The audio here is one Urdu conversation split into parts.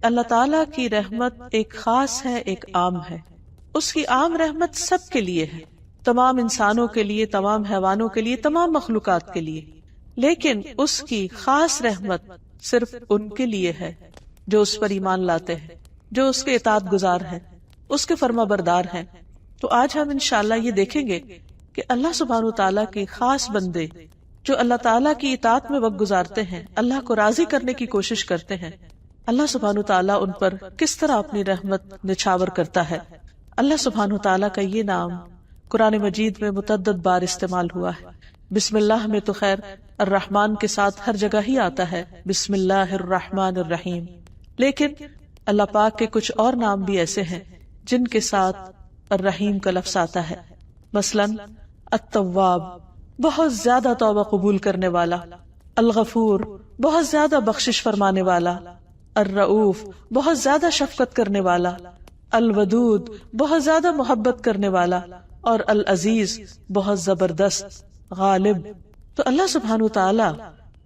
اللہ تعالیٰ کی رحمت ایک خاص ہے، ایک عام ہے. اس کی عام رحمت سب کے لیے ہے، تمام انسانوں کے لیے، تمام حیوانوں کے لیے، تمام مخلوقات کے لیے. لیکن اس کی خاص رحمت صرف ان کے لیے ہے جو اس پر ایمان لاتے ہیں، جو اس کے اطاعت گزار ہیں، اس کے فرما بردار ہیں. تو آج ہم انشاءاللہ یہ دیکھیں گے کہ اللہ سبحانہ وتعالیٰ کے خاص بندے جو اللہ تعالیٰ کی اطاعت میں وقت گزارتے ہیں، اللہ کو راضی کرنے کی کوشش کرتے ہیں، اللہ سبحانہ وتعالیٰ ان پر کس طرح اپنی رحمت نچھاور کرتا ہے. اللہ سبحانہ وتعالیٰ کا یہ نام قرآن مجید میں متعدد بار استعمال ہوا ہے. بسم اللہ میں تو خیر الرحمن کے ساتھ ہر جگہ ہی آتا ہے، بسم اللہ الرحمن الرحیم. لیکن اللہ پاک کے کچھ اور نام بھی ایسے ہیں جن کے ساتھ الرحیم کا لفظ آتا ہے. مثلاً التواب، بہت زیادہ توبہ قبول کرنے والا. الغفور، بہت زیادہ بخشش فرمانے والا. الرؤوف، بہت زیادہ شفقت کرنے والا. الودود، بہت زیادہ محبت کرنے والا. اور العزیز، بہت زبردست، غالب. تو اللہ سبحانہ وتعالی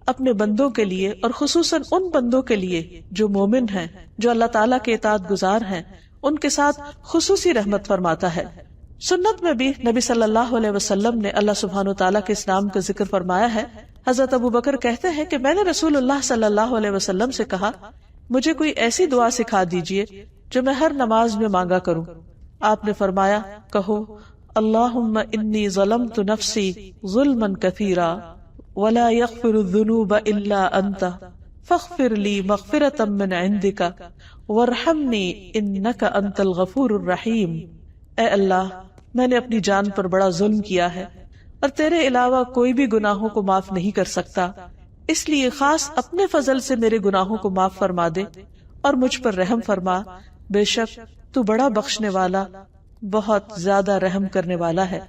اپنے بندوں کے لیے اور خصوصاً ان بندوں کے لیے جو مومن ہیں، جو اللہ تعالیٰ کے اطاعت گزار ہیں، ان کے ساتھ خصوصی رحمت فرماتا ہے. سنت میں بھی نبی صلی اللہ علیہ وسلم نے اللہ سبحانہ وتعالیٰ کے اس نام کا ذکر فرمایا ہے. حضرت ابو بکر کہتے ہیں کہ میں نے رسول اللہ صلی اللہ علیہ وسلم سے کہا، مجھے کوئی ایسی دعا سکھا دیجئے جو میں ہر نماز میں مانگا کروں. آپ نے فرمایا، کہو اللہم انی ظلمت نفسی ظلما کثیرا ولا یغفر الذنوب الا انت فاغفر لی مغفرۃ من عندک وارحمنی انک انت الغفور الرحیم. اے اللہ، میں نے اپنی جان پر بڑا ظلم کیا ہے اور تیرے علاوہ کوئی بھی گناہوں کو معاف نہیں کر سکتا، اس لیے خاص اپنے فضل سے میرے گناہوں کو معاف فرما دے اور مجھ پر رحم فرما. بے شک تو بڑا بخشنے والا، بہت زیادہ رحم کرنے والا ہے.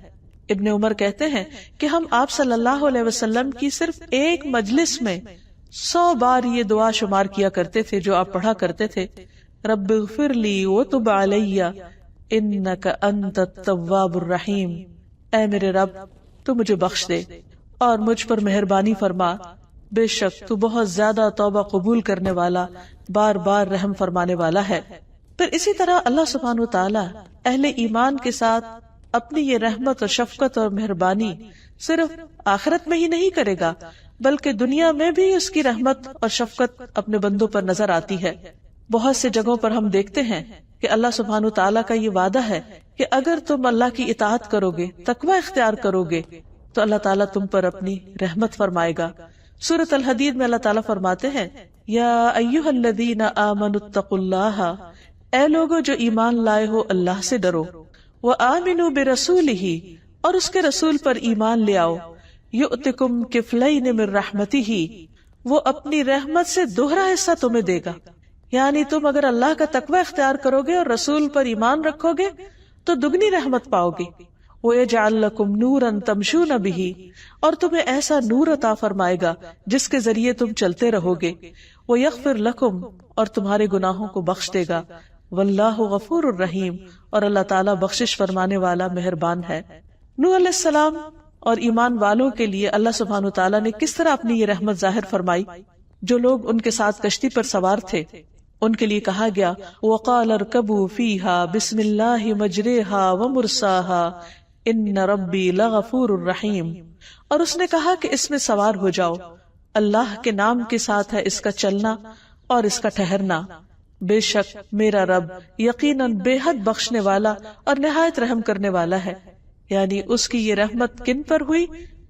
ابن عمر کہتے ہیں کہ ہم آپ صلی اللہ علیہ وسلم کی صرف ایک مجلس میں 100 بار یہ دعا شمار کیا کرتے تھے جو آپ پڑھا کرتے تھے، رب اغفر لی وتب علی انک انت التواب الرحیم. اے میرے رب، تو مجھے بخش دے اور مجھ پر مہربانی فرما، بے شک تو بہت زیادہ توبہ قبول کرنے والا، بار بار رحم فرمانے والا ہے. پھر اسی طرح اللہ سبحانہ وتعالی اہل ایمان کے ساتھ اپنی یہ رحمت اور شفقت اور مہربانی صرف آخرت میں ہی نہیں کرے گا، بلکہ دنیا میں بھی اس کی رحمت اور شفقت اپنے بندوں پر نظر آتی ہے. بہت سے جگہوں پر ہم دیکھتے ہیں کہ اللہ سبحانہ وتعالی کا یہ وعدہ ہے کہ اگر تم اللہ کی اطاعت کرو گے، تقوی اختیار کرو گے، تو اللہ تعالیٰ تم پر اپنی رحمت فرمائے گا. سورۃ الحدید میں اللہ تعالیٰ فرماتے ہیں، یا ایھا الذین آمنوا اتقوا اللہ، اے لوگو جو ایمان لائے ہو اللہ سے ڈرو. وآمنوا برسولہ، اور اس کے رسول پر ایمان لے آؤ. یؤتکم کفلین من رحمتہ، وہ اپنی رحمت سے دوہرا حصہ تمہیں دے گا. یعنی تم اگر اللہ کا تقوی اختیار کرو گے اور رسول پر ایمان رکھو گے تو دگنی رحمت پاؤ گے. وَيَجْعَلْ لَكُمْ نُورًا تَمْشُونَ بِهِ، اور تمہیں ایسا نور عطا فرمائے گا جس کے ذریعے تم چلتے رہو گے. وَيَغْفِرْ لَكُمْ، اور تمہارے گناہوں کو بخش دے گا. وَاللَّهُ غَفُورٌ الرحیم، اور اللہ تعالیٰ بخشش فرمانے والا مہربان ہے. نوح علیہ السلام اور ایمان والوں کے لیے اللہ سبحانہ وتعالیٰ نے کس طرح اپنی یہ رحمت ظاہر فرمائی. جو لوگ ان کے ساتھ کشتی پر سوار تھے ان کے لیے کہا گیا، وَقَالَ ارْكَبُوا فِيهَا بِسْمِ اللَّهِ مَجْرَاهَا وَمُرْسَاهَا ان ربی لغفور الرحیم، اور اس نے کہا کہ اس میں سوار ہو جاؤ، اللہ کے نام کے ساتھ ہے اس کا چلنا اور اس کا ٹھہرنا، بے شک میرا رب یقیناً بے حد بخشنے والا اور نہایت رحم کرنے والا ہے. یعنی اس کی یہ رحمت کن پر ہوئی؟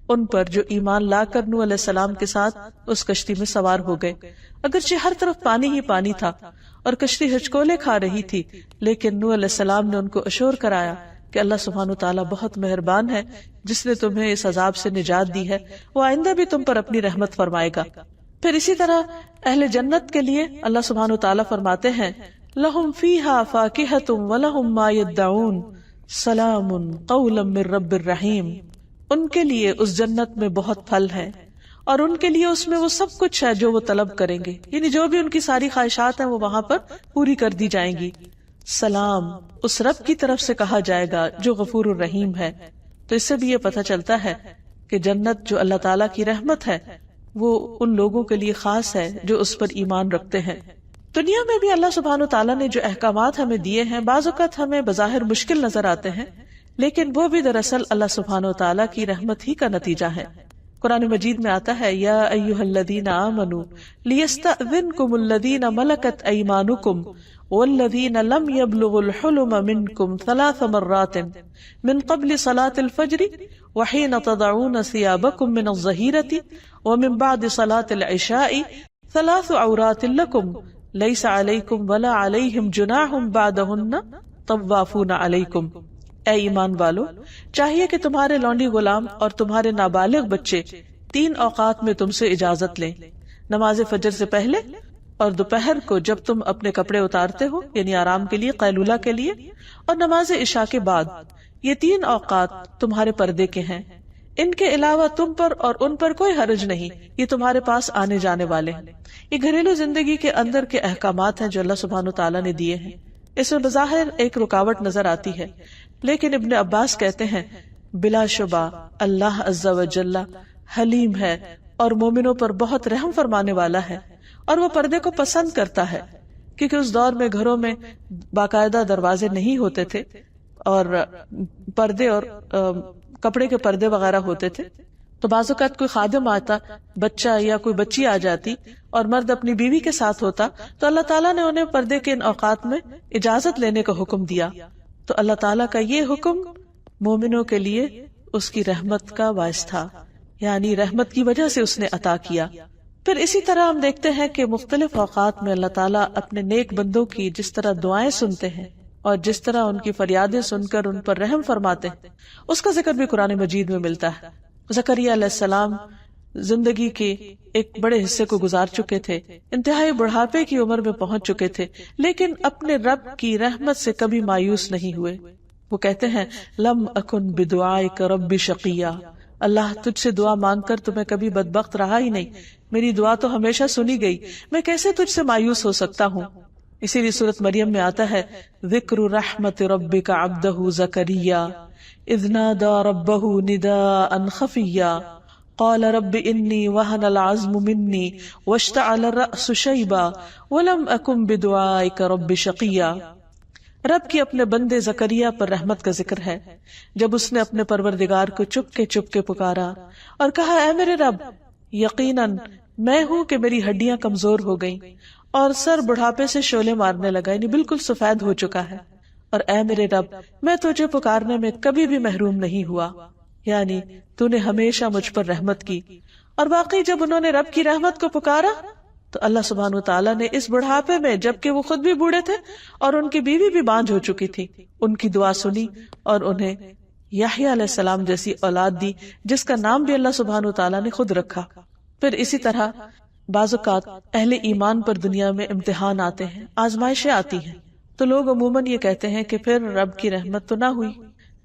ان پر جو ایمان لا کر نوح علیہ السلام کے ساتھ اس کشتی میں سوار ہو گئے. اگرچہ ہر طرف پانی ہی پانی تھا اور کشتی ہچکولے کھا رہی تھی، لیکن نوح علیہ السلام نے ان کو اشور کرایا کہ اللہ سبحانہ وتعالیٰ بہت مہربان ہے جس نے تمہیں اس عذاب سے نجات دی ہے، وہ آئندہ بھی تم پر اپنی رحمت فرمائے گا. پھر اسی طرح اہل جنت کے لیے اللہ سبحانہ وتعالیٰ فرماتے ہیں، لہم فیہا فاکہۃ ولہم ما یدعون سلام قولا من رب الرحیم. ان کے لیے اس جنت میں بہت پھل ہیں اور ان کے لیے اس میں وہ سب کچھ ہے جو وہ طلب کریں گے، یعنی جو بھی ان کی ساری خواہشات ہیں وہ وہاں پر پوری کر دی جائیں گی. سلام اس رب کی طرف سے کہا جائے گا جو غفور الرحیم ہے. تو اس سے بھی یہ پتہ چلتا ہے کہ جنت جو اللہ تعالیٰ کی رحمت ہے وہ ان لوگوں کے لیے خاص ہے جو اس پر ایمان رکھتے ہیں. دنیا میں بھی اللہ سبحانہ و تعالیٰ نے جو احکامات ہمیں دیے ہیں بعض اوقات ہمیں بظاہر مشکل نظر آتے ہیں، لیکن وہ بھی دراصل اللہ سبحانہ و تعالیٰ کی رحمت ہی کا نتیجہ ہے۔ قرآن مجید میں آتا ہے یا ایھا الذین آمنوا لیستأذنکم الذین ملکت ایمانکم والذین لم یبلغوا الحلم منکم 3 مرات من قبل صلاة الفجر وحین تضعون ثیابکم من الظہیرة ومن بعد صلاة العشاء 3 عورات لکم لیس علیکم ولا علیہم جناح بعدہن طوافون علیکم۔ اے ایمان والو، چاہیے کہ تمہارے لونڈی غلام اور تمہارے نابالغ بچے 3 اوقات میں تم سے اجازت لیں، نماز فجر سے پہلے اور دوپہر کو جب تم اپنے کپڑے اتارتے ہو یعنی آرام کے لیے، قیلولہ کے لیے، اور نماز عشاء کے بعد۔ یہ 3 اوقات تمہارے پردے کے ہیں، ان کے علاوہ تم پر اور ان پر کوئی حرج نہیں، یہ تمہارے پاس آنے جانے والے ہیں۔ یہ گھریلو زندگی کے اندر کے احکامات ہیں جو اللہ سبحانہ تعالیٰ نے دیے ہیں۔ اس میں بظاہر ایک رکاوٹ نظر آتی ہے، لیکن ابن عباس کہتے ہیں بلا شبہ اللہ عز و جل حلیم ہے اور مومنوں پر بہت رحم فرمانے والا ہے، اور وہ پردے کو پسند کرتا ہے، کیونکہ اس دور میں گھروں میں باقاعدہ دروازے نہیں ہوتے تھے اور پردے اور کپڑے کے پردے وغیرہ ہوتے تھے، تو بعض اوقات کوئی خادم آتا، بچہ یا کوئی بچی آ جاتی اور مرد اپنی بیوی کے ساتھ ہوتا، تو اللہ تعالیٰ نے انہیں پردے کے ان اوقات میں اجازت لینے کا حکم دیا۔ تو اللہ تعالیٰ کا یہ حکم مومنوں کے لیے اس کی رحمت کا باعث تھا، یعنی رحمت کی وجہ سے اس نے عطا کیا۔ پھر اسی طرح ہم دیکھتے ہیں کہ مختلف اوقات میں اللہ تعالیٰ اپنے نیک بندوں کی جس طرح دعائیں سنتے ہیں اور جس طرح ان کی فریادیں سن کر ان پر رحم فرماتے ہیں، اس کا ذکر بھی قرآن مجید میں ملتا ہے۔ زکریا علیہ السلام زندگی کے ایک بڑے حصے کو گزار چکے تھے، انتہائی بڑھاپے کی عمر میں پہنچ چکے تھے، لیکن اپنے رب کی رحمت سے کبھی مایوس نہیں ہوئے۔ وہ کہتے ہیں لم اکن بدعائک رب شقیا، اللہ تجھ سے دعا مانگ کر تو میں کبھی بدبخت رہا ہی نہیں، میری دعا تو ہمیشہ سنی گئی، میں کیسے تجھ سے مایوس ہو سکتا ہوں۔ اسی لیے سورۃ مریم میں آتا ہے ذکر رحمت ربک عبدہ زکریا اذ نادى ربه نداء خفيا قال رب انی وهن العظم منی واشتعل الرأس شیبا ولم اکن بدعائک رب شقیا۔ رب کی اپنے بندے زکریا پر رحمت کا ذکر ہے جب اس نے اپنے پروردگار کو چپ کے پکارا اور کہا اے میرے رب، یقیناً میں ہوں کہ میری ہڈیاں کمزور ہو گئیں اور سر بڑھاپے سے شعلے مارنے لگا، یعنی بالکل سفید ہو چکا ہے، اور اے میرے رب میں تجھے پکارنے میں کبھی بھی محروم نہیں ہوا، یعنی تو نے ہمیشہ مجھ پر رحمت کی۔ اور واقعی جب انہوں نے رب کی رحمت کو پکارا تو اللہ سبحانہ وتعالیٰ نے اس بڑھاپے میں، جبکہ وہ خود بھی بوڑھے تھے اور ان کی بیوی بھی بانجھ ہو چکی تھی، ان کی دعا سنی اور انہیں یحییٰ علیہ السلام جیسی اولاد دی، جس کا نام بھی اللہ سبحانہ وتعالیٰ نے خود رکھا۔ پھر اسی طرح بعض اوقات اہل ایمان پر دنیا میں امتحان آتے ہیں، آزمائشیں آتی ہیں، تو لوگ عموماً یہ کہتے ہیں کہ پھر رب کی رحمت تو نہ ہوئی،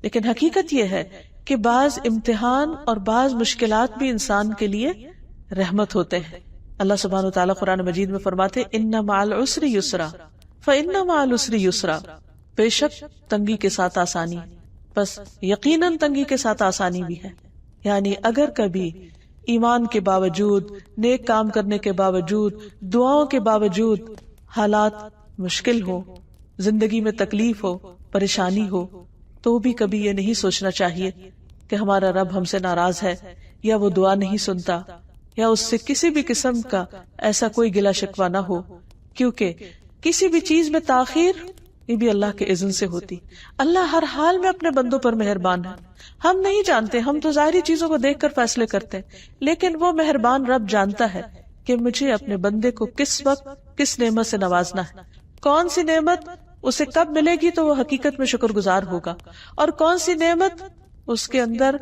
لیکن حقیقت یہ ہے کہ بعض امتحان اور بعض مشکلات بھی انسان کے لیے رحمت ہوتے ہیں۔ اللہ سبحانہ وتعالیٰ قرآن مجید میں فرماتے ان مع العسر یسرا فإن مع العسر یسرا، بے شک تنگی کے ساتھ آسانی، بس یقیناً تنگی کے ساتھ آسانی بھی ہے۔ یعنی اگر کبھی ایمان کے باوجود، نیک کام کرنے کے باوجود، دعاؤں کے باوجود حالات مشکل ہو، زندگی میں تکلیف ہو، پریشانی ہو، تو بھی کبھی یہ نہیں سوچنا چاہیے کہ ہمارا رب ہم سے ناراض ہے یا وہ دعا نہیں سنتا یا اس سے کسی بھی قسم کا ایسا کوئی گلہ شکوہ نہ ہو، کیونکہ کسی بھی چیز میں تاخیر یہ بھی اللہ کے اذن سے ہوتی۔ اللہ ہر حال میں اپنے بندوں پر مہربان ہے، ہم نہیں جانتے، ہم تو ظاہری چیزوں کو دیکھ کر فیصلے کرتے ہیں، لیکن وہ مہربان رب جانتا ہے کہ مجھے اپنے بندے کو کس وقت کس نعمت سے نوازنا ہے، کون سی نعمت اسے کب ملے گی تو وہ حقیقت میں شکر گزار ہوگا، اور کون سی نعمت اس کے اندر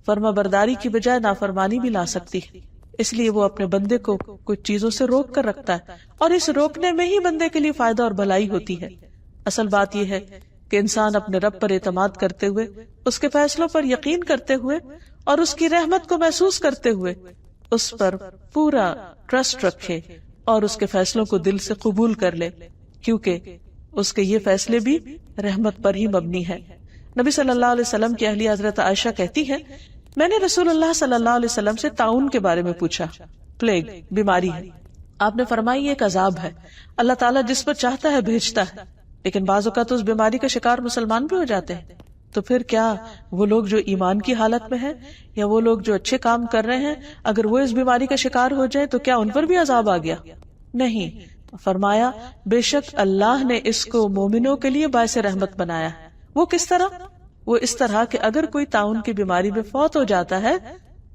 فرما برداری کی بجائے نافرمانی بھی لا سکتی ہے۔ اس لیے وہ اپنے بندے کو کچھ چیزوں سے روک کر رکھتا ہے، اور اس روکنے میں ہی بندے کے لیے فائدہ اور بھلائی ہوتی ہے۔ اصل بات یہ ہے کہ انسان اپنے رب پر اعتماد کرتے ہوئے، اس کے فیصلوں پر یقین کرتے ہوئے اور اس کی رحمت کو محسوس کرتے ہوئے اس پر پورا ٹرسٹ رکھے اور اس کے فیصلوں کو دل سے قبول کر لے، کیونکہ اس کے یہ فیصلے بھی رحمت پر ہی مبنی ہے۔ نبی صلی اللہ علیہ وسلم کی اہلیہ حضرت عائشہ کہتی ہیں میں نے رسول اللہ صلی اللہ علیہ وسلم سے طاعون کے بارے میں پوچھا، پلیگ بیماری ہے، آپ نے فرمائی یہ ایک عذاب ہے، اللہ تعالیٰ جس پر چاہتا ہے بھیجتا ہے، لیکن بعض اوقات اس بیماری کا شکار مسلمان بھی ہو جاتے ہیں. تو پھر کیا وہ لوگ جو ایمان کی حالت میں ہیں یا وہ لوگ جو اچھے کام کر رہے ہیں، اگر وہ اس بیماری کا شکار ہو جائے تو کیا ان پر بھی عذاب آ گیا؟ نہیں. فرمایا بے شک اللہ نے اس کو مومنوں کے لیے باعث رحمت بنایا ہے. وہ کس طرح؟ وہ اس طرح کہ اگر کوئی طاعون کی بیماری میں فوت ہو جاتا ہے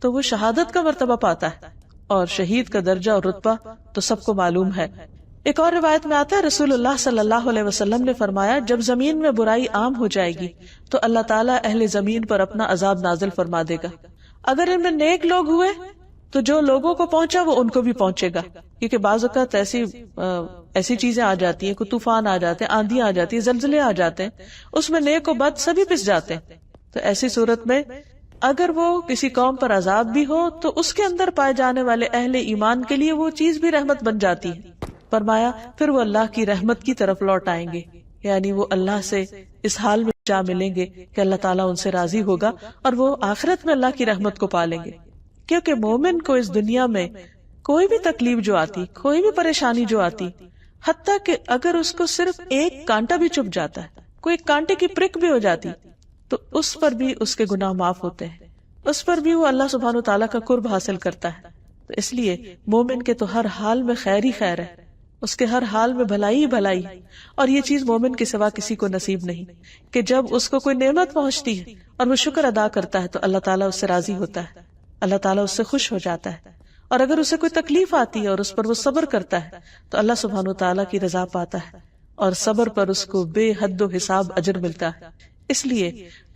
تو وہ شہادت کا مرتبہ پاتا ہے، اور شہید کا درجہ اور رتبہ تو سب کو معلوم ہے. ایک اور روایت میں آتا ہے رسول اللہ صلی اللہ علیہ وسلم نے فرمایا جب زمین میں برائی عام ہو جائے گی تو اللہ تعالیٰ اہل زمین پر اپنا عذاب نازل فرما دے گا. اگر ان میں نیک لوگ ہوئے تو جو لوگوں کو پہنچا وہ ان کو بھی پہنچے گا، کیونکہ بعض اوقات ایسی چیزیں آ جاتی ہیں، کوئی طوفان آ جاتے ہیں، آندھی آ جاتی ہے، زلزلے آ جاتے ہیں، اس میں نیک و بد سبھی پس جاتے ہیں. تو ایسی صورت میں اگر وہ کسی قوم پر عذاب بھی ہو تو اس کے اندر پائے جانے والے اہل ایمان کے لیے وہ چیز بھی رحمت بن جاتی ہے. فرمایا پھر وہ اللہ کی رحمت کی طرف لوٹ آئیں گے، یعنی وہ اللہ سے اس حال میں جا ملیں گے کہ اللہ تعالیٰ ان سے راضی ہوگا اور وہ آخرت میں اللہ کی رحمت کو پالیں گے. کیونکہ مومن کو اس دنیا میں کوئی بھی تکلیف جو آتی، کوئی بھی پریشانی جو آتی، حتیٰ کہ اگر اس کو صرف ایک کانٹا بھی چبھ جاتا ہے، کوئی کانٹے کی پرک بھی ہو جاتی، تو اس پر بھی اس کے گناہ معاف ہوتے ہیں، اس پر بھی وہ اللہ سبحانہ وتعالیٰ کا قرب حاصل کرتا ہے. تو اس لیے مومن کے تو ہر حال میں خیر ہی خیر ہے، اس کے ہر حال میں بھلائی ہی بھلائی ہے. اور یہ چیز مومن کے سوا کسی کو نصیب نہیں کہ جب اس کو کوئی نعمت پہنچتی ہے اور وہ شکر ادا کرتا ہے تو اللہ تعالیٰ اس سے راضی ہوتا ہے، اللہ تعالیٰ اس سے خوش ہو جاتا ہے. اور اگر اسے کوئی تکلیف آتی ہے اور اس پر وہ صبر کرتا ہے تو اللہ سبحانہ وتعالیٰ کی رضا پاتا ہے، اور صبر پر اس کو بے حد و حساب اجر ملتا ہے. اس لیے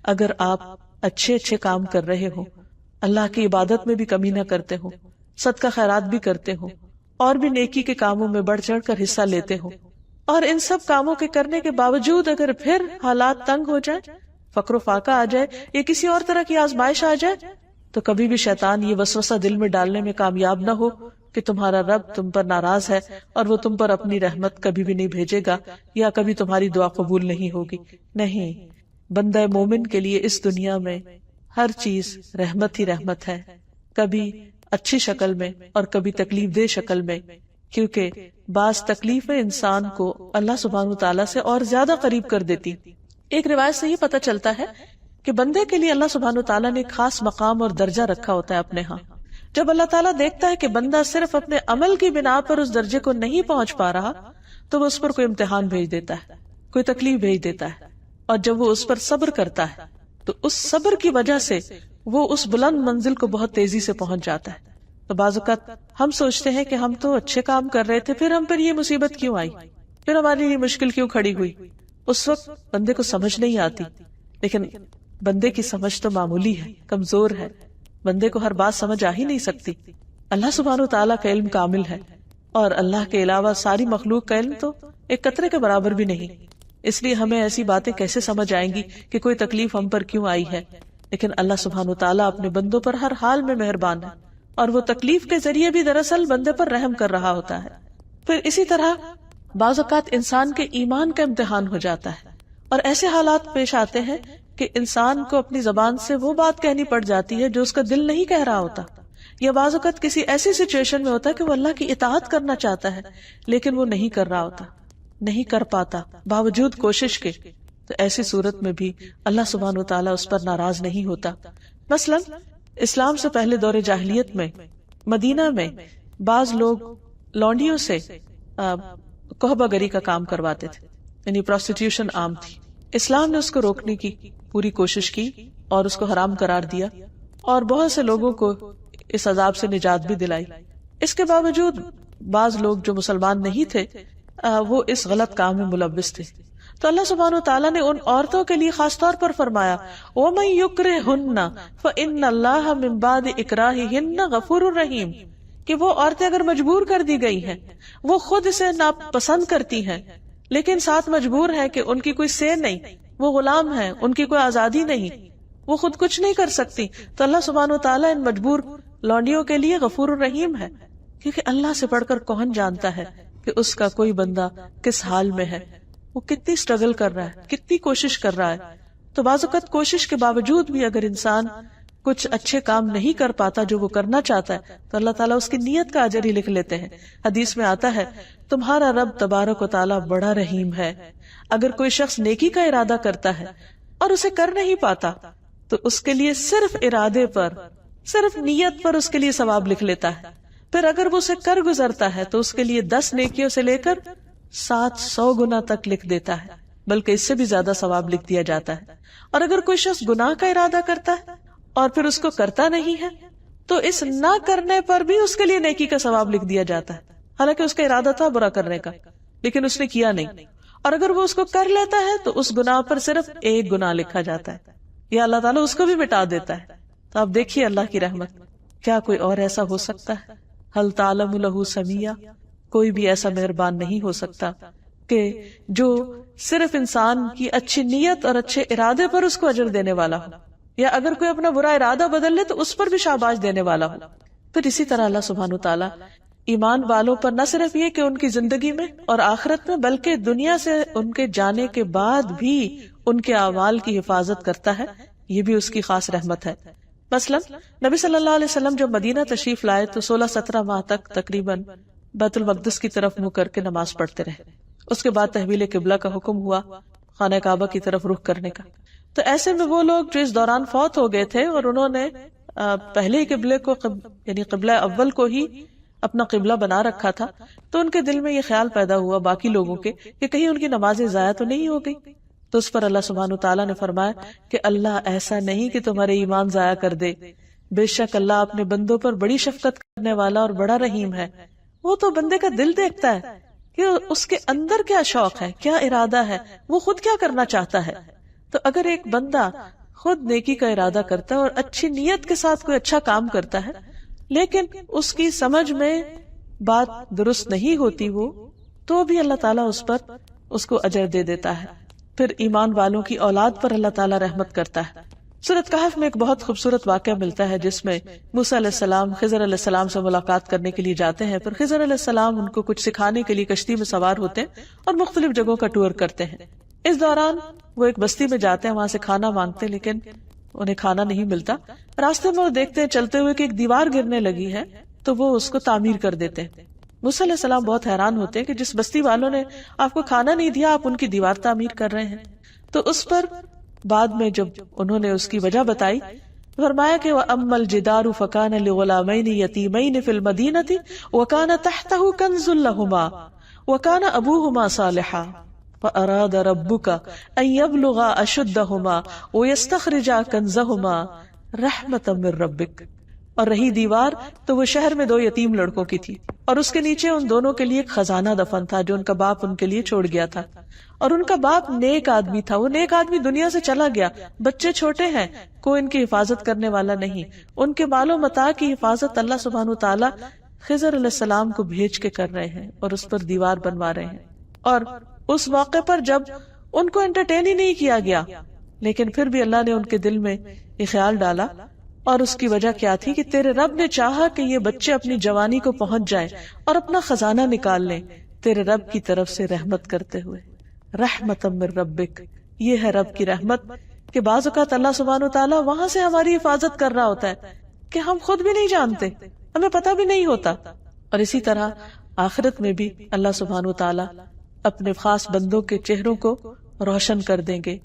اگر آپ اچھے کام کر رہے ہو، اللہ کی عبادت میں بھی کمی نہ کرتے ہو، صدقہ خیرات بھی کرتے ہو، اور بھی نیکی کے کاموں میں بڑھ چڑھ کر حصہ لیتے ہو، اور ان سب کاموں کے کرنے کے باوجود اگر پھر حالات تنگ ہو جائے، فقر و فاقہ آ جائے یا کسی اور طرح کی آزمائش آ جائے، تو کبھی بھی شیطان یہ وسوسہ دل میں ڈالنے میں کامیاب نہ ہو کہ تمہارا رب تم پر ناراض ہے اور وہ تم پر اپنی رحمت کبھی بھی نہیں بھیجے گا یا کبھی تمہاری دعا قبول نہیں ہوگی. نہیں، بندہ مومن کے لیے اس دنیا میں ہر چیز رحمت ہی رحمت ہے، کبھی اچھی شکل میں اور کبھی تکلیف دہ شکل میں، کیونکہ بعض تکلیفیں انسان کو اللہ سبحانہ وتعالیٰ سے اور زیادہ قریب کر دیتی. ایک روایت سے یہ پتہ چلتا ہے کہ بندے کے لیے اللہ سبحانہ وتعالیٰ نے ایک خاص مقام اور درجہ رکھا ہوتا ہے اپنے ہاں. جب اللہ تعالیٰ دیکھتا ہے کہ بندہ صرف اپنے عمل کی بنا پر اس درجے کو نہیں پہنچ پا رہا تو وہ اس پر کوئی امتحان بھیج دیتا ہے، کوئی تکلیف بھیج دیتا ہے، اور جب وہ اس پر صبر کرتا ہے تو اس صبر کی وجہ سے وہ اس بلند منزل کو بہت تیزی سے پہنچ جاتا ہے. تو بعض اوقات ہم سوچتے ہیں کہ ہم تو اچھے کام کر رہے تھے، پھر ہم پر یہ مصیبت کیوں آئی، پھر ہماری یہ مشکل کیوں کھڑی ہوئی. اس وقت بندے کو سمجھ نہیں آتی، لیکن بندے کی سمجھ تو معمولی ہے، کمزور ہے، بندے کو ہر بات سمجھ آ ہی نہیں سکتی. اللہ سبحانہ وتعالیٰ کا علم کامل ہے، اور اللہ کے علاوہ ساری مخلوق کا علم تو ایک قطرے کے برابر بھی نہیں. اس لیے ہمیں ایسی باتیں کیسے سمجھ آئیں گی کہ کوئی تکلیف ہم پر کیوں آئی ہے. لیکن اللہ سبحانہ وتعالیٰ اپنے بندوں پر ہر حال میں مہربان ہے، اور وہ تکلیف کے ذریعے بھی دراصل بندے پر رحم کر رہا ہوتا ہے. پھر اسی طرح بعض اوقات انسان کے ایمان کا امتحان ہو جاتا ہے، اور ایسے حالات پیش آتے ہیں کہ انسان کو اپنی زبان سے وہ بات کہنی پڑ جاتی ہے جو اس کا دل نہیں کہہ رہا ہوتا، یا بعض اوقات کسی ایسی سچویشن میں ہوتا ہے کہ وہ اللہ کی اطاعت کرنا چاہتا ہے لیکن وہ نہیں کر رہا ہوتا، نہیں کر پاتا باوجود کوشش کے. تو ایسی صورت میں بھی اللہ سبحانہ وتعالیٰ اس پر ناراض نہیں ہوتا. مثلا اسلام سے پہلے دور جاہلیت میں مدینہ میں بعض لوگ لونڈیوں سے کوہبہ گری کا کام کرواتے تھے، یعنی پروسٹیٹیوشن عام تھی. اسلام نے اس کو روکنے کی پوری کوشش کی اور اس کو حرام قرار دیا، اور بہت سے لوگوں کو اس عذاب سے نجات بھی دلائی. اس کے باوجود بعض لوگ جو مسلمان نہیں تھے وہ اس غلط کام میں ملوث تھے. تو اللہ سبحانہ وتعالیٰ نے ان عورتوں کے لیے خاص طور پر فرمایا وَمَن يُكْرِهُنَّ فَإِنَّ اللَّهَ مِن بَعْدِ إِكْرَاهِهِنَّ غَفُورٌ رَحِيمٌ، کہ وہ عورتیں اگر مجبور کر دی گئی ہیں، وہ خود اسے ناپسند کرتی ہیں لیکن ساتھ مجبور ہے کہ ان کی کوئی سے نہیں، وہ غلام ہیں، ان کی کوئی آزادی نہیں، وہ خود کچھ نہیں کر سکتی، تو اللہ سبحانہ وتعالیٰ ان مجبور لونڈیوں کے لیے غفور الرحیم ہے. کیونکہ اللہ سے بڑھ کر کون جانتا ہے کہ اس کا کوئی بندہ کس حال میں ہے، وہ کتنی اسٹرگل کر رہا ہے، کتنی کوشش کر رہا ہے. تو بعض اوقات کوشش کے باوجود بھی اگر انسان کچھ اچھے کام نہیں کر پاتا جو وہ کرنا چاہتا ہے تو اللہ تعالیٰ اس کی نیت کا اجر ہی لکھ لیتے ہیں. حدیث میں آتا ہے تمہارا رب تبارک و تعالیٰ بڑا رحیم ہے. اگر کوئی شخص نیکی کا ارادہ کرتا ہے اور اسے کر نہیں پاتا تو اس کے لیے صرف ارادے پر، صرف نیت پر اس کے لیے ثواب لکھ لیتا ہے. پھر اگر وہ اسے کر گزرتا ہے تو اس کے لیے 10 نیکیوں سے لے کر 700 گنا تک لکھ دیتا ہے، بلکہ اس سے بھی زیادہ ثواب لکھ دیا جاتا ہے. اور اگر کوئی شخص گناہ کا ارادہ کرتا ہے اور پھر اس کو کرتا نہیں ہے تو اس نہ کرنے پر بھی اس کے لیے نیکی کا ثواب لکھ دیا جاتا ہے، حالانکہ اس کا ارادہ تھا برا کرنے کا لیکن اس نے کیا نہیں. اور اگر وہ اس کو کر لیتا ہے تو اس گناہ پر صرف 1 گناہ لکھا جاتا ہے، یا اللہ تعالیٰ اس کو بھی مٹا دیتا ہے. تو آپ دیکھیے اللہ کی رحمت، کیا کوئی اور ایسا ہو سکتا ہے؟ ہل تعلم لہ سمیہ، کوئی بھی ایسا مہربان نہیں ہو سکتا کہ جو صرف انسان کی اچھی نیت اور اچھے ارادے پر اس کو اجر دینے والا ہو، یا اگر کوئی اپنا برا ارادہ بدل لے تو اس پر بھی شاباش دینے والا ہو. پھر اسی طرح اللہ سبحانہ وتعالی ایمان والوں پر نہ صرف یہ کہ ان کی زندگی میں اور آخرت میں، بلکہ دنیا سے ان کے جانے کے بعد بھی ان کے اعمال کی حفاظت کرتا ہے. یہ بھی اس کی خاص رحمت ہے. مثلا نبی صلی اللہ علیہ وسلم جب مدینہ تشریف لائے تو 16-17 ماہ تک تقریباً بیت المقدس کی طرف منہ کر کے نماز پڑھتے رہے. اس کے بعد تحویل قبلہ کا حکم ہوا، خانہ کعبہ کی طرف رخ کرنے کا. تو ایسے میں وہ لوگ جو اس دوران فوت ہو گئے تھے اور انہوں نے پہلے ہی قبلے کو یعنی قبلہ اول کو ہی اپنا قبلہ بنا رکھا تھا، تو ان کے دل میں یہ خیال پیدا ہوا باقی لوگوں کے کہ کہیں ان کی نمازیں ضائع تو نہیں ہو گئی. تو اس پر اللہ سبحانہ وتعالیٰ نے فرمایا کہ اللہ ایسا نہیں کہ تمہارے ایمان ضائع کر دے، بے شک اللہ اپنے بندوں پر بڑی شفقت کرنے والا اور بڑا رحیم ہے. وہ تو بندے کا دل دیکھتا ہے کہ اس کے اندر کیا شوق ہے، کیا ارادہ ہے، وہ خود کیا کرنا چاہتا ہے. تو اگر ایک بندہ خود نیکی کا ارادہ کرتا ہے اور اچھی نیت کے ساتھ کوئی اچھا کام کرتا ہے لیکن اس کی سمجھ میں بات درست نہیں ہوتی وہ، تو بھی اللہ تعالیٰ اس پر اس کو اجر دے دیتا ہے. پھر ایمان والوں کی اولاد پر اللہ تعالیٰ رحمت کرتا ہے. سورۃ کہف میں ایک بہت خوبصورت واقعہ ملتا ہے جس میں موسیٰ علیہ السلام خضر علیہ السلام سے ملاقات کرنے کے لیے جاتے ہیں. پھر خضر علیہ السلام ان کو کچھ سکھانے کے لیے کشتی میں سوار ہوتے ہیں اور مختلف جگہوں کا ٹور کرتے ہیں. اس دوران وہ ایک بستی میں جاتے ہیں، وہاں سے کھانا مانگتے لیکن انہیں کھانا نہیں ملتا. راستے میں وہ دیکھتے ہیں چلتے ہوئے کہ ایک دیوار گرنے لگی ہے تو وہ اس کو تعمیر کر دیتے ہیں. موسیٰ علیہ السلام بہت حیران ہوتے ہیں کہ جس بستی والوں نے آپ کو کھانا نہیں دیا آپ ان کی دیوار تعمیر کر رہے ہیں. تو اس پر بعد میں جب انہوں نے اس کی وجہ بتائی فرمایا کہ وَأَمَّا الْجِدَارُ فَكَانَ لِغُلَامَيْنِ يَتِيمَيْنِ فِي الْمَدِينَةِ وَكَانَ تَحْتَهُ كَنْزٌ لَهُمَا وَكَانَ أَبُوهُمَا صَالِحًا فَأَرَادَ رَبُّكَ أَن يَبْلُغَا أَشُدَّهُمَا وَيَسْتَخْرِجَا كَنْزَهُمَا رَحْمَةً مِّن رَّبِّكَ. اور رہی دیوار تو وہ شہر میں 2 یتیم لڑکوں کی تھی اور اس کے نیچے ان دونوں کے لیے ایک خزانہ دفن تھا جو ان کا باپ ان کے لیے چھوڑ گیا تھا. اور ان کا باپ نیک آدمی تھا، وہ نیک آدمی دنیا سے چلا گیا، بچے چھوٹے ہیں، کوئی ان کی حفاظت کرنے والا نہیں. ان کے مال و متاع کی حفاظت اللہ سبحانہ وتعالی خضر علیہ السلام کو بھیج کے کر رہے ہیں اور اس پر دیوار بنوا رہے ہیں. اور اس موقع پر جب ان کو انٹرٹین ہی نہیں کیا گیا لیکن پھر بھی اللہ نے ان کے دل میں یہ خیال ڈالا. اور اس کی وجہ کیا تھی کہ تیرے رب نے چاہا کہ یہ بچے اپنی جوانی کو پہنچ جائیں اور اپنا خزانہ نکال لیں تیرے رب کی طرف سے رحمت کرتے ہوئے. رحمت من ربک، یہ ہے رب کی رحمت کہ بعض اوقات اللہ سبحانہ وتعالیٰ وہاں سے ہماری حفاظت کر رہا ہوتا ہے کہ ہم خود بھی نہیں جانتے، ہمیں پتہ بھی نہیں ہوتا. اور اسی طرح آخرت میں بھی اللہ سبحانہ وتعالیٰ اپنے خاص بندوں کے چہروں کو روشن کر دیں گے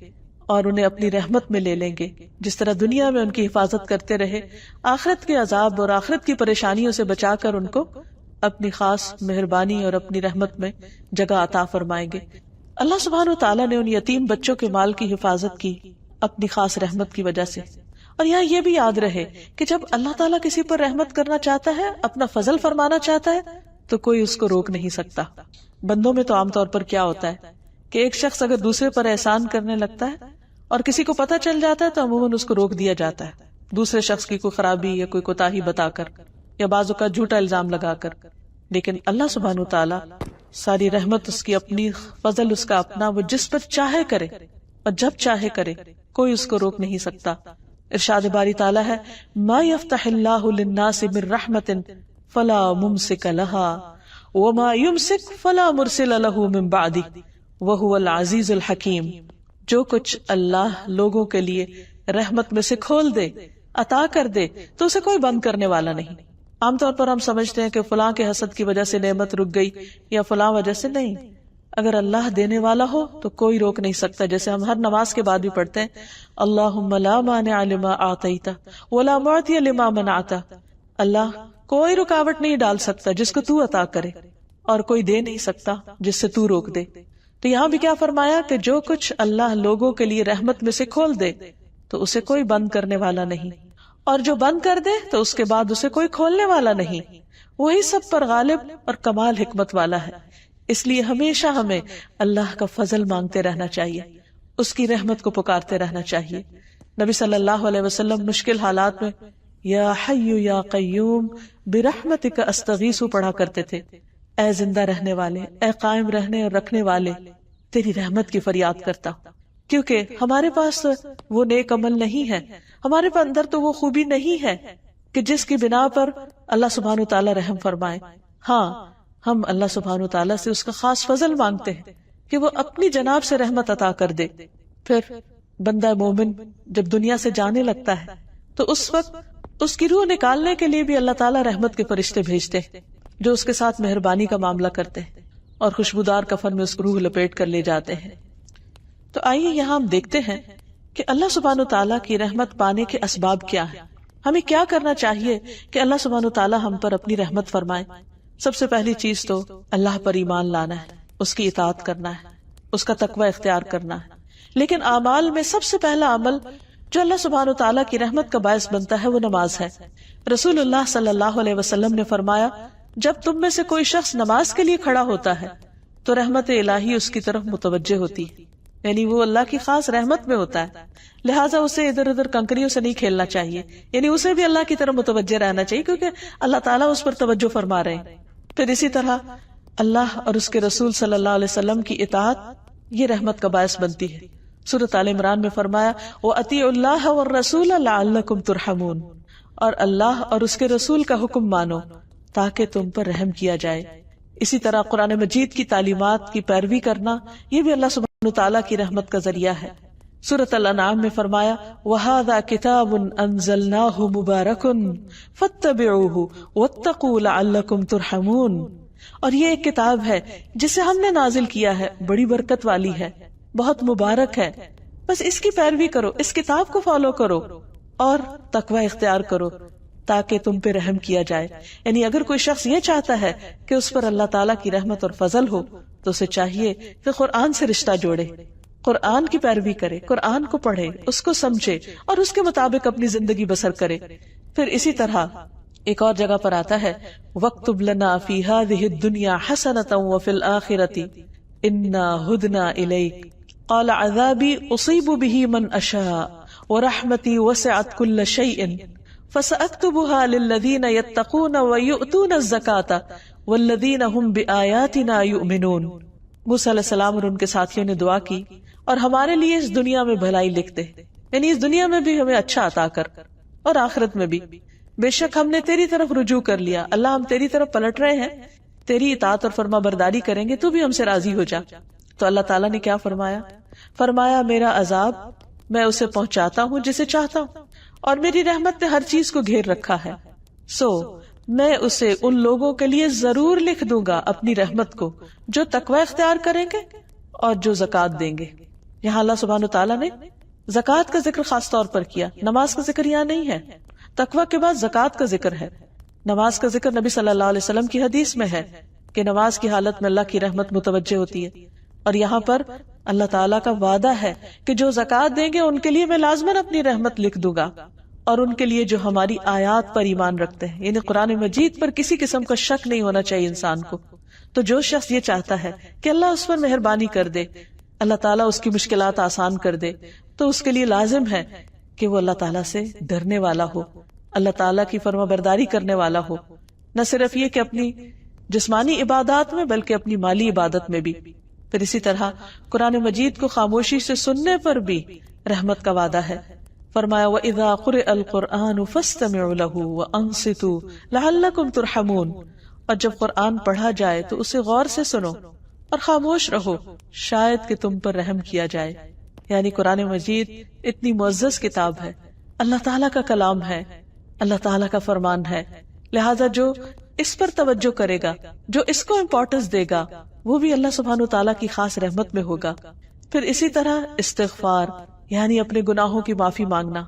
اور انہیں اپنی رحمت میں لے لیں گے. جس طرح دنیا میں ان کی حفاظت کرتے رہے، آخرت کے عذاب اور آخرت کی پریشانیوں سے بچا کر ان کو اپنی خاص مہربانی اور اپنی رحمت میں جگہ عطا فرمائیں گے. اللہ سبحانہ وتعالیٰ نے ان یتیم بچوں کے مال کی حفاظت کی اپنی خاص رحمت کی وجہ سے. اور یہاں یہ بھی یاد رہے کہ جب اللہ تعالیٰ کسی پر رحمت کرنا چاہتا ہے، اپنا فضل فرمانا چاہتا ہے تو کوئی اس کو روک نہیں سکتا. بندوں میں تو عام طور پر کیا ہوتا ہے کہ ایک شخص اگر دوسرے پر احسان کرنے لگتا ہے اور کسی کو پتہ چل جاتا ہے تو عموماً اس کو روک دیا جاتا ہے دوسرے شخص کی کوئی خرابی یا کوئی کوتاہی بتا کر یا بعض اوقات جھوٹا الزام لگا کر. لیکن اللہ سبحانہ وتعالیٰ ساری رحمت اس کی اپنی، فضل اس کا اپنا، وہ جس پر چاہے کرے اور جب چاہے کرے، کوئی اس کو روک نہیں سکتا. ارشاد باری تعالیٰ ہے ما یفتح اللہ للناس من رحمت فلا ممسک لها وما یمسک فلا مرسل له من بعدہ وہو العزیز الحکیم. جو کچھ اللہ لوگوں کے لیے رحمت میں سے کھول دے عطا کر دے تو اسے کوئی بند کرنے والا نہیں. عام طور پر ہم سمجھتے ہیں کہ فلاں کے حسد کی وجہ سے نعمت رک گئی یا فلاں وجہ سے. نہیں، اگر اللہ دینے والا ہو تو کوئی روک نہیں سکتا. جیسے ہم ہر نماز کے بعد بھی پڑھتے ہیں اللہم لا مانع لما اعطیت ولا معطی لما منعت. اللہ کوئی رکاوٹ نہیں ڈال سکتا جس کو تو عطا کرے، اور کوئی دے نہیں سکتا جس سے تو روک دے. تو یہاں بھی کیا فرمایا کہ جو کچھ اللہ لوگوں کے لیے رحمت میں سے کھول دے تو اسے کوئی بند کرنے والا نہیں، اور جو بند کر دے تو اس کے بعد اسے کوئی کھولنے والا نہیں. وہی سب پر غالب اور کمال حکمت والا ہے. اس لیے ہمیشہ ہمیں اللہ کا فضل مانگتے رہنا چاہیے، اس کی رحمت کو پکارتے رہنا چاہیے. نبی صلی اللہ علیہ وسلم مشکل حالات میں یا حی یا قیوم برحمتک استغیث پڑھا کرتے تھے. اے زندہ رہنے والے، اے قائم رہنے اور رکھنے والے، تیری رحمت کی فریاد کرتا ہوں. کیونکہ ہمارے پاس وہ نیک عمل نہیں ہے، ہمارے اندر تو وہ خوبی نہیں ہے کہ جس کی بنا پر اللہ سبحانہ تعالیٰ رحم فرمائے. ہاں، ہم اللہ سبحانہ تعالیٰ سے اس کا خاص فضل مانگتے ہیں کہ وہ اپنی جناب سے رحمت عطا کر دے. پھر بندہ مومن جب دنیا سے جانے لگتا ہے تو اس وقت اس کی روح نکالنے کے لیے بھی اللہ تعالیٰ رحمت کے فرشتے بھیجتے ہیں جو اس کے ساتھ مہربانی کا معاملہ کرتے ہیں اور خوشبودار کفن میں اس کو روح لپیٹ کر لے جاتے ہیں. تو آئیے یہاں ہم دیکھتے ہیں کہ اللہ سبحانہ تعالیٰ کی رحمت پانے کے اسباب کیا ہیں. ہمیں کیا کرنا چاہیے کہ اللہ سبحانہ تعالیٰ ہم پر اپنی رحمت فرمائے. سب سے پہلی چیز تو اللہ پر ایمان لانا ہے، اس کی اطاعت کرنا ہے، اس کا تقوی اختیار کرنا ہے. لیکن اعمال میں سب سے پہلا عمل جو اللہ سبحانہ تعالیٰ کی رحمت کا باعث بنتا ہے وہ نماز ہے. رسول اللہ صلی اللہ علیہ وسلم نے فرمایا جب تم میں سے کوئی شخص نماز کے لیے کھڑا ہوتا ہے تو رحمت الہی اس کی طرف متوجہ ہوتی ہے، یعنی وہ اللہ کی خاص رحمت میں ہوتا ہے. لہٰذا اسے ادھر ادھر کنکریوں سے نہیں کھیلنا چاہیے، یعنی اسے بھی اللہ کی طرف متوجہ رہنا چاہیے کیونکہ اللہ تعالیٰ اس پر توجہ فرما رہے ہیں. پھر اسی طرح اللہ اور اس کے رسول صلی اللہ علیہ وسلم کی اطاعت یہ رحمت کا باعث بنتی ہے. سورۃ آل عمران میں فرمایا وَأَطِيعُوا اللَّهَ وَالرَّسُولَ لَعَلَّكُمْ تُرْحَمُونَ، اور اللہ اور اس کے رسول کا حکم مانو تاکہ تم پر رحم کیا جائے. اسی طرح قرآن مجید کی تعلیمات کی پیروی کرنا یہ بھی اللہ سبحانہ تعالیٰ کی رحمت کا ذریعہ ہے. سورۃ الانعام میں فرمایا وَهَذَا كِتَابٌ أَنزَلْنَاهُ مُبَارَكٌ فَاتَّبِعُوهُ وَاتَّقُوا لَعَلَّكُمْ تُرْحَمُونَ، اور یہ ایک کتاب ہے جسے ہم نے نازل کیا ہے، بڑی برکت والی ہے، بہت مبارک ہے، بس اس کی پیروی کرو، اس کتاب کو فالو کرو اور تقوی اختیار کرو تاکہ تم پہ رحم کیا جائے. یعنی اگر کوئی شخص یہ چاہتا ہے کہ اس پر اللہ تعالیٰ کی رحمت اور فضل ہو تو اسے چاہیے کہ قرآن سے رشتہ جوڑے، قرآن کی پیروی کرے، قرآن کو پڑھے، اس کو سمجھے اور اس کے مطابق اپنی زندگی بسر کرے. پھر اسی طرح ایک اور جگہ پر آتا ہے وَاكْتُبْ لَنَا فِي هَذِهِ الدُّنْيَا حَسَنَةً وَفِي الْآخِرَةِ إِنَّا هُدْنَا إِلَيْكَ قَالَ عَذَابِي أُصِيبُ بِهِ مَنْ أَشَاءُ وَرَحْمَتِي وَسِعَتْ كُلَّ شَيْءٍ فَسَأَكْتُبُهَا لِلَّذِينَ يَتَّقُونَ وَيُؤْتُونَ الزَّكَاةَ وَالَّذِينَ هُمْ بِآيَاتِنَا يُؤْمِنُونَ. موسیٰ علیہ السلام اور ان کے ساتھیوں نے دعا کی اور ہمارے لیے اس دنیا میں بھلائی لکھ دے، یعنی اس دنیا میں بھی ہمیں اچھا عطا کر اور آخرت میں بھی. بے شک ہم نے تیری طرف رجوع کر لیا، اللہ ہم تیری طرف پلٹ رہے ہیں، تیری اطاعت اور فرما برداری کریں گے، تو بھی ہم سے راضی ہو جا. تو اللہ تعالیٰ نے کیا فرمایا؟ فرمایا میرا عذاب میں اسے پہنچاتا ہوں جسے چاہتا ہوں، اور میری رحمت نے ہر چیز کو گھیر رکھا ہے، سو میں اسے ان لوگوں کے لیے ضرور لکھ دوں گا اپنی رحمت کو جو تقوی اختیار کریں گے اور جو زکوٰۃ دیں گے. یہاں اللہ سبحانہ تعالیٰ نے زکوٰۃ کا ذکر خاص طور پر کیا، نماز کا ذکر یہاں نہیں ہے. تقوی کے بعد زکوٰۃ کا ذکر ہے. نماز کا ذکر نبی صلی اللہ علیہ وسلم کی حدیث میں ہے کہ نماز کی حالت میں اللہ کی رحمت متوجہ ہوتی ہے، اور یہاں پر اللہ تعالیٰ کا وعدہ ہے کہ جو زکوٰۃ دیں گے ان کے لیے میں لازماً اپنی رحمت لکھ دوں گا، اور ان کے لیے جو ہماری آیات پر ایمان رکھتے ہیں، یعنی قرآن مجید پر کسی قسم کا شک نہیں ہونا چاہیے انسان کو. تو جو شخص یہ چاہتا ہے کہ اللہ اس پر مہربانی کر دے، اللہ تعالیٰ اس کی مشکلات آسان کر دے، تو اس کے لیے لازم ہے کہ وہ اللہ تعالیٰ سے ڈرنے والا ہو، اللہ تعالیٰ کی فرما برداری کرنے والا ہو، نہ صرف یہ کہ اپنی جسمانی عبادات میں بلکہ اپنی مالی عبادت میں بھی. پھر اسی طرح قرآن مجید کو خاموشی سے سننے پر بھی رحمت کا وعدہ ہے. فرمایا وَإِذَا قُرِئَ الْقُرْآنُ فَاسْتَمِعُوا لَهُ وَأَنصِتُوا لَعَلَّكُمْ تُرْحَمُونَ، اور جب قرآن پڑھا جائے تو اسے غور سے سنو اور خاموش رہو شاید کہ تم پر رحم کیا جائے. یعنی قرآن مجید اتنی معزز کتاب ہے، اللہ تعالیٰ کا کلام ہے، اللہ تعالیٰ کا فرمان ہے، لہذا جو اس پر توجہ کرے گا، جو اس کو امپورٹنس دے گا، وہ بھی اللہ سبحانہ تعالیٰ کی خاص رحمت میں ہوگا۔ پھر اسی طرح استغفار یعنی اپنے گناہوں کی معافی مانگنا۔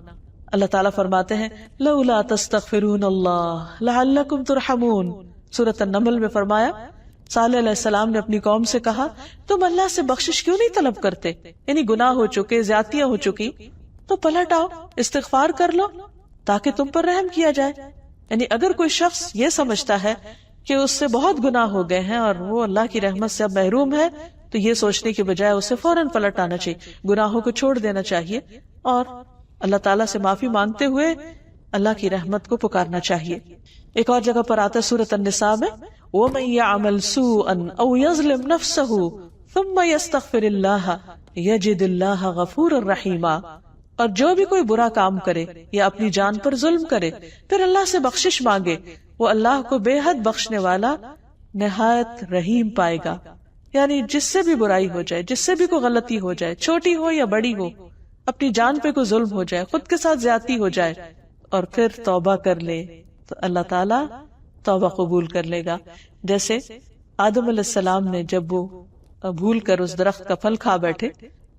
اللہ تعالیٰ فرماتے ہیں لولا تستغفرون اللہ لعلکم ترحمون، سورۃ النمل میں فرمایا صالح علیہ السلام نے اپنی قوم سے کہا تم اللہ سے بخشش کیوں نہیں طلب کرتے، یعنی گناہ ہو چکے، زیادتیاں ہو چکی تو پلٹ آؤ، استغفار کر لو تاکہ تم پر رحم کیا جائے۔ یعنی اگر کوئی شخص یہ سمجھتا ہے کہ اس سے بہت گناہ ہو گئے ہیں اور وہ اللہ کی رحمت سے اب محروم ہے، تو یہ سوچنے کے بجائے اسے فوراً پلٹ آنا چاہیے، گناہوں کو چھوڑ دینا چاہیے اور اللہ تعالیٰ سے معافی مانگتے ہوئے اللہ کی رحمت کو پکارنا چاہیے۔ ایک اور جگہ پر آتا ہے سورۃ النساء میں وَمَن يَعْمَلْ سُوءًا أَوْ يَظْلِمْ نَفْسَهُ ثُمَّ يَسْتَغْفِرِ اللَّهَ يَجِدِ اللَّهَ غَفُورًا رَحِيمًا، اور جو بھی کوئی برا کام کرے یا اپنی جان پر ظلم کرے پھر اللہ سے بخشش مانگے، وہ اللہ کو بے حد بخشنے والا نہایت رحیم پائے گا۔ یعنی جس سے بھی برائی ہو جائے، جس سے بھی کوئی غلطی ہو جائے، چھوٹی ہو یا بڑی ہو، اپنی جان پہ کوئی ظلم ہو جائے، خود کے ساتھ زیادتی ہو جائے اور پھر توبہ کر لے تو اللہ تعالیٰ توبہ قبول کر لے گا۔ جیسے آدم علیہ السلام نے جب وہ بھول کر اس درخت کا پھل کھا بیٹھے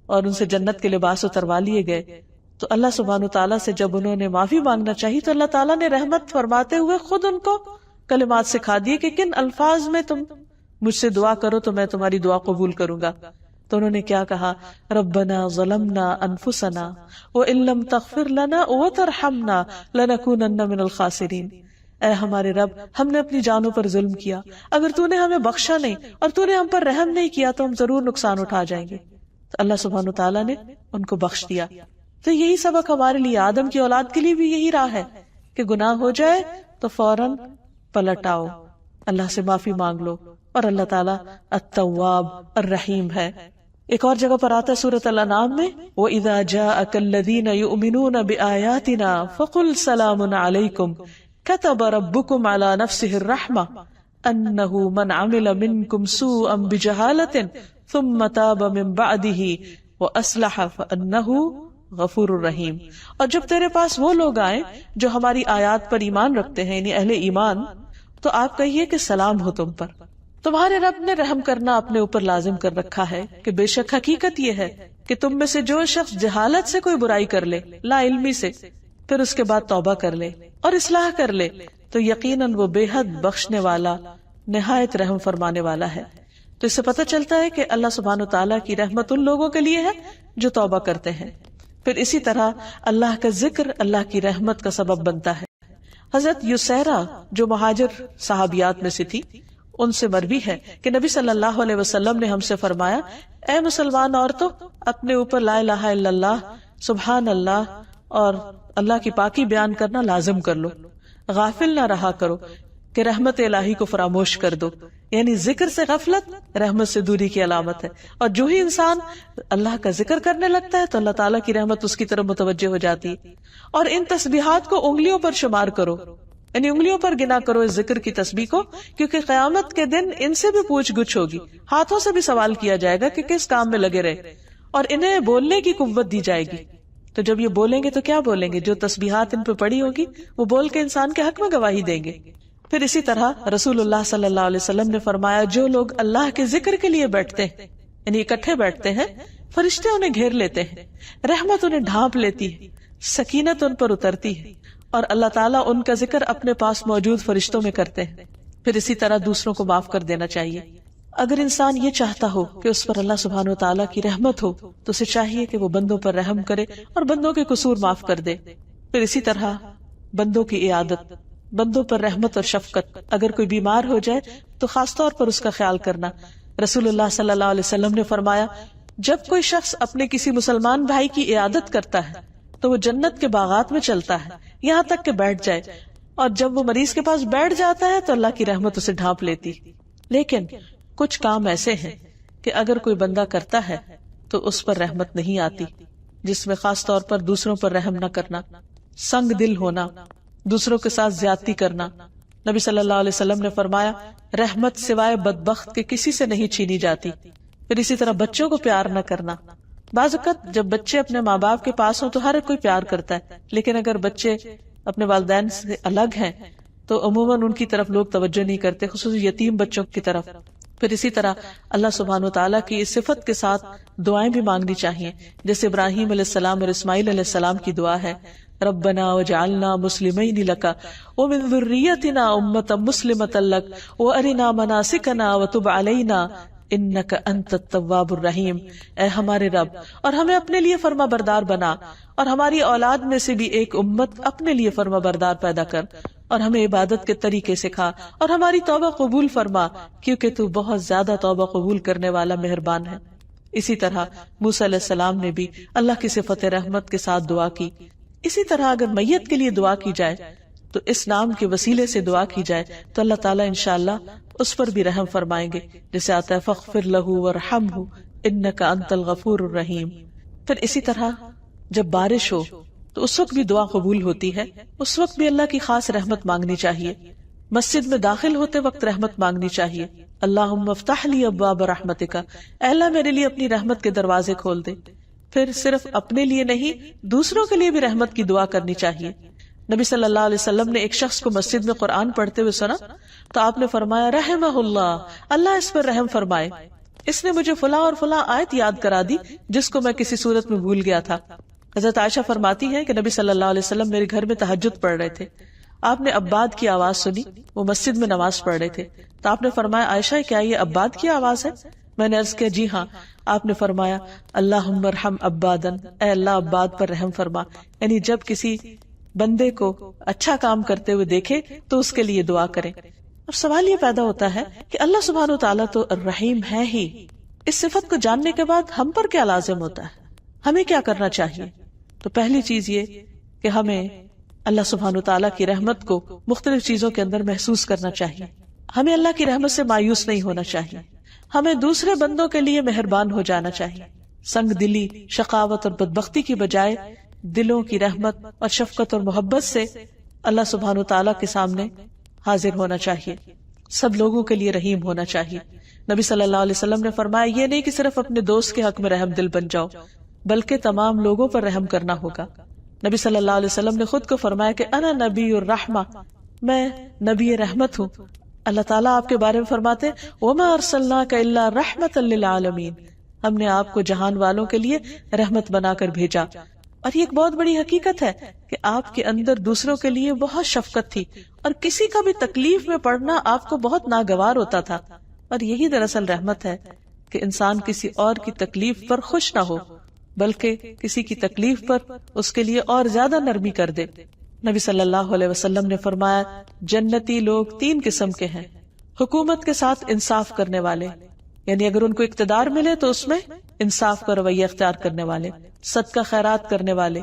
اور ان سے جنت کے لباس اتروا لیے گئے، تو اللہ سبحانہ تعالیٰ سے جب انہوں نے معافی مانگنا چاہی تو اللہ تعالیٰ نے رحمت فرماتے ہوئے خود ان کو کلمات سکھا دیے کہ کن الفاظ میں تم مجھ سے دعا کرو تو میں تمہاری دعا قبول کروں گا۔ تو انہوں نے کیا کہا، ربنا ظلمنا انفسنا وان لم تغفر لنا وترحمنا لنکونن من الخاسرین، اے ہمارے رب ہم نے اپنی جانوں پر ظلم کیا، اگر تو نے ہمیں بخشا نہیں اور تو نے ہم پر رحم نہیں کیا تو ہم ضرور نقصان اٹھا جائیں گے۔ تو اللہ سبحانہ تعالیٰ نے ان کو بخش دیا۔ تو یہی سبق ہمارے لیے، آدم کی اولاد کے لیے بھی یہی راہ ہے کہ گناہ ہو جائے تو فوراً پلٹ آؤ، اللہ سے معافی مانگ لو، اور اللہ تعالیٰ التواب الرحیم ہے۔ ایک اور جگہ پر آتا ہے سورۃ الانعام میں وَإِذَا جَاءَكَ الَّذِينَ يُؤْمِنُونَ بِآيَاتِنَا فَقُلْ سَلَامٌ عَلَيْكُمْ كَتَبَ رَبُّكُمْ عَلَى نَفْسِهِ الرَّحْمَةَ أَنَّهُ مَنْ عَمِلَ مِنْكُمْ سُوءًا بِجَهَالَةٍ ثُمَّ تَابَ مِنْ بَعْدِهِ وَأَصْلَحَ فَإِنَّهُ غفور الرحیم۔ اور جب تیرے پاس وہ لوگ آئیں جو ہماری آیات پر ایمان رکھتے ہیں، یعنی اہل ایمان، تو آپ کہیے کہ سلام ہو تم پر، تمہارے رب نے رحم کرنا اپنے اوپر لازم کر رکھا ہے کہ بے شک حقیقت یہ ہے کہ تم میں سے جو شخص جہالت سے کوئی برائی کر لے، لا علمی سے، پھر اس کے بعد توبہ کر لے اور اصلاح کر لے تو یقیناً وہ بے حد بخشنے والا، نہایت رحم فرمانے والا ہے۔ تو اس سے پتہ چلتا ہے کہ اللہ سبحانہ تعالیٰ کی رحمت ان لوگوں کے لیے ہے جو توبہ کرتے ہیں۔ پھر اسی طرح اللہ کا ذکر اللہ کی رحمت کا سبب بنتا ہے۔ حضرت یسیرہ جو مہاجر صحابیات میں سے تھی، ان سے مروی ہے کہ نبی صلی اللہ علیہ وسلم نے ہم سے فرمایا، اے مسلمان عورتوں، اپنے اوپر لا الہ الا اللہ، سبحان اللہ اور اللہ کی پاکی بیان کرنا لازم کر لو، غافل نہ رہا کرو کہ رحمت الہی کو فراموش کر دو۔ یعنی ذکر سے غفلت رحمت سے دوری کی علامت ہے، اور جو ہی انسان اللہ کا ذکر کرنے لگتا ہے تو اللہ تعالیٰ کی رحمت اس کی طرف متوجہ ہو جاتی ہے۔ اور ان تسبیحات کو انگلیوں پر شمار کرو، یعنی انگلیوں پر گنا کرو اس ذکر کی تسبیح کو، کیونکہ قیامت کے دن ان سے بھی پوچھ گچھ ہوگی، ہاتھوں سے بھی سوال کیا جائے گا کہ کس کام میں لگے رہے، اور انہیں بولنے کی قوت دی جائے گی۔ تو جب یہ بولیں گے تو کیا بولیں گے؟ جو تسبیحات ان پہ پڑی ہوگی وہ بول کے انسان کے حق میں گواہی دیں گے۔ پھر اسی طرح رسول اللہ صلی اللہ علیہ وسلم نے فرمایا، جو لوگ اللہ کے ذکر کے لیے بیٹھتے ہیں، یعنی اکٹھے بیٹھتے ہیں، فرشتے انہیں گھیر لیتے ہیں، رحمت انہیں ڈھانپ لیتی ہے، سکینت ان پر اترتی ہے، اور اللہ تعالیٰ ان کا ذکر اپنے پاس موجود فرشتوں میں کرتے ہیں۔ پھر اسی طرح دوسروں کو معاف کر دینا چاہیے۔ اگر انسان یہ چاہتا ہو کہ اس پر اللہ سبحانہ و تعالیٰ کی رحمت ہو تو اسے چاہیے کہ وہ بندوں پر رحم کرے اور بندوں کے قصور معاف کر دے۔ پھر اسی طرح بندوں کی عیادت، بندوں پر رحمت اور شفقت، اگر کوئی بیمار ہو جائے تو خاص طور پر اس کا خیال کرنا۔ رسول اللہ صلی اللہ علیہ وسلم نے فرمایا، جب کوئی شخص اپنے کسی مسلمان بھائی کی عیادت کرتا ہے تو وہ جنت کے باغات میں چلتا ہے یہاں تک کہ بیٹھ جائے، اور جب وہ مریض کے پاس بیٹھ جاتا ہے تو اللہ کی رحمت اسے ڈھانپ لیتی۔ لیکن کچھ کام ایسے ہیں کہ اگر کوئی بندہ کرتا ہے تو اس پر رحمت نہیں آتی، جس میں خاص طور پر دوسروں پر رحم نہ کرنا، سنگ دل ہونا، دوسروں کے ساتھ زیادتی کرنا۔ نبی صلی اللہ علیہ وسلم نے فرمایا، رحمت سوائے بدبخت کے کسی سے نہیں چھینی جاتی۔ پھر اسی طرح بچوں کو پیار نہ کرنا، بعض اوقات جب بچے اپنے ماں باپ کے پاس ہوں تو ہر کوئی پیار کرتا ہے، لیکن اگر بچے اپنے والدین سے الگ ہیں تو عموماً ان کی طرف لوگ توجہ نہیں کرتے، خصوصی یتیم بچوں کی طرف۔ پھر اسی طرح اللہ سبحانہ وتعالیٰ کی اس صفت کے ساتھ دعائیں بھی مانگنی چاہیے، جیسے ابراہیم علیہ السلام اور اسماعیل علیہ السلام کی دعا ہے، ربنا وجعلنا مسلمین لک ومن ذریتنا امۃ مسلمۃ لک وارنا مناسکنا وتب علینا انک انت التواب الرحیم۔ اے ہمارے رب، اور ہمیں اپنے لیے فرما بردار بنا، اور ہماری اولاد میں سے بھی ایک امت اپنے لیے فرما بردار پیدا کر، اور ہمیں عبادت کے طریقے سکھا، اور ہماری توبہ قبول فرما، کیونکہ تو بہت زیادہ توبہ قبول کرنے والا مہربان ہے۔ اسی طرح موسیٰ علیہ السلام نے بھی اللہ کی صفت رحمت کے ساتھ دعا کی۔ اسی طرح اگر میت کے لیے دعا کی جائے تو اس نام کے وسیلے سے دعا کی جائے تو اللہ تعالیٰ انشاءاللہ اس پر بھی رحم فرمائیں گے، جیسے آتا ہے فاغفر لہ وارحمہ انک انت الغفور الرحیم۔ پھر اسی طرح جب بارش ہو تو اس وقت بھی دعا قبول ہوتی ہے، اس وقت بھی اللہ کی خاص رحمت مانگنی چاہیے۔ مسجد میں داخل ہوتے وقت رحمت مانگنی چاہیے، اللہم افتح لی ابواب رحمتک، اے اللہ میرے لیے اپنی رحمت کے دروازے کھول دے۔ پھر صرف اپنے لیے نہیں، دوسروں کے لیے بھی رحمت کی دعا کرنی چاہیے۔ نبی صلی اللہ علیہ وسلم نے ایک شخص کو مسجد میں قرآن پڑھتے ہوئے سنا تو آپ نے فرمایا رحمہ اللہ، اللہ اس پر رحم فرمائے، اس نے مجھے فلاں اور فلاں آیت یاد کرا دی جس کو میں کسی صورت میں بھول گیا تھا۔ حضرت عائشہ فرماتی ہیں کہ نبی صلی اللہ علیہ وسلم میرے گھر میں تہجد پڑھ رہے تھے، آپ نے عباد کی آواز سنی، وہ مسجد میں نماز پڑھ رہے تھے، تو آپ نے فرمایا عائشہ کیا یہ عباد کی آواز ہے؟ میں نے عرض کیا جی ہاں۔ آپ نے فرمایا اللہم ارحم عبادن، اے اللہ عباد پر رحم فرما، یعنی جب کسی بندے کو اچھا کام کرتے ہوئے دیکھے تو اس کے لیے دعا کریں۔ اب سوال یہ پیدا ہوتا ہے کہ اللہ سبحانہ وتعالیٰ تو الرحیم ہے ہی، اس صفت کو جاننے کے بعد ہم پر کیا لازم ہوتا ہے، ہمیں کیا کرنا چاہیے؟ تو پہلی چیز یہ کہ ہمیں اللہ سبحانہ وتعالیٰ کی رحمت کو مختلف چیزوں کے اندر محسوس کرنا چاہیے، ہمیں اللہ کی رحمت سے مایوس نہیں ہونا چاہیے، ہمیں دوسرے بندوں کے لیے مہربان ہو جانا چاہیے، سنگ دلی، شقاوت اور بدبختی کی بجائے دلوں کی رحمت اور شفقت اور محبت سے اللہ سبحانہ وتعالیٰ کے سامنے حاضر ہونا چاہیے، سب لوگوں کے لیے رحیم ہونا چاہیے۔ نبی صلی اللہ علیہ وسلم نے فرمایا یہ نہیں کہ صرف اپنے دوست کے حق میں رحم دل بن جاؤ، بلکہ تمام لوگوں پر رحم کرنا ہوگا۔ نبی صلی اللہ علیہ وسلم نے خود کو فرمایا کہ انا نبی الرحمہ، میں نبی رحمت ہوں۔ اللہ تعالیٰ آپ کے بارے میں فرماتے وما ارسلناک الا رحمۃ للعالمین، ہم نے آپ کو جہان والوں کے لیے رحمت بنا کر بھیجا۔ اور یہ ایک بہت بڑی حقیقت ہے کہ آپ کے اندر دوسروں کے لیے بہت شفقت تھی، اور کسی کا بھی تکلیف میں پڑنا آپ کو بہت ناگوار ہوتا تھا، اور یہی دراصل رحمت ہے کہ انسان کسی اور کی تکلیف پر خوش نہ ہو بلکہ کسی کی تکلیف پر اس کے لیے اور زیادہ نرمی کر دے۔ نبی صلی اللہ علیہ وسلم نے فرمایا جنتی لوگ 3 قسم کے ہیں، حکومت کے ساتھ انصاف کرنے والے، یعنی اگر ان کو اقتدار ملے تو اس میں انصاف کا رویہ اختیار کرنے والے، صدقہ خیرات کرنے والے،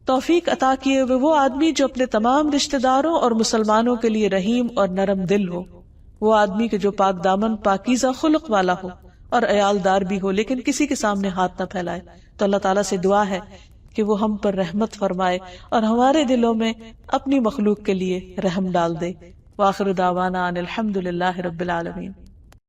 توفیق عطا کیے ہوئے وہ آدمی جو اپنے تمام رشتہ داروں اور مسلمانوں کے لیے رحیم اور نرم دل ہو، وہ آدمی کہ جو پاک دامن پاکیزہ خلق والا ہو اور عیالدار بھی ہو لیکن کسی کے سامنے ہاتھ نہ پھیلائے۔ تو اللہ تعالیٰ سے دعا ہے کہ وہ ہم پر رحمت فرمائے اور ہمارے دلوں میں اپنی مخلوق کے لیے رحم ڈال دے۔ وآخر دعوانا ان الحمد للہ رب العالمین۔